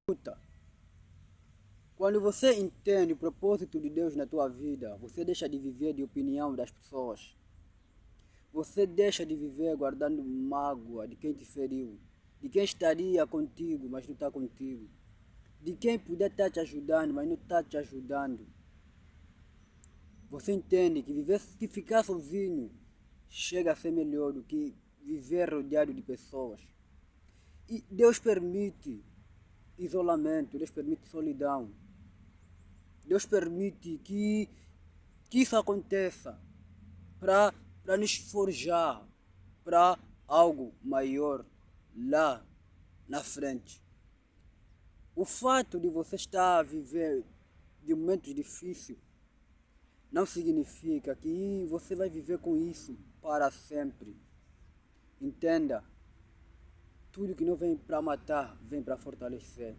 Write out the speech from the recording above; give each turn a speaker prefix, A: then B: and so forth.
A: Escuta, quando você entende o propósito de Deus na tua vida, você deixa de viver de opinião das pessoas. Você deixa de viver guardando mágoa de quem te feriu, de quem estaria contigo, mas não está contigo, de quem podia estar te ajudando, mas não está te ajudando. Você entende que ficar sozinho chega a ser melhor do que viver rodeado de pessoas. E Deus permite isolamento, Deus permite solidão. Deus permite que isso aconteça para nos forjar para algo maior lá na frente. O fato de você estar a viver de momentos difíceis não significa que você vai viver com isso para sempre. Entenda, tudo que não vem para matar, vem para fortalecer.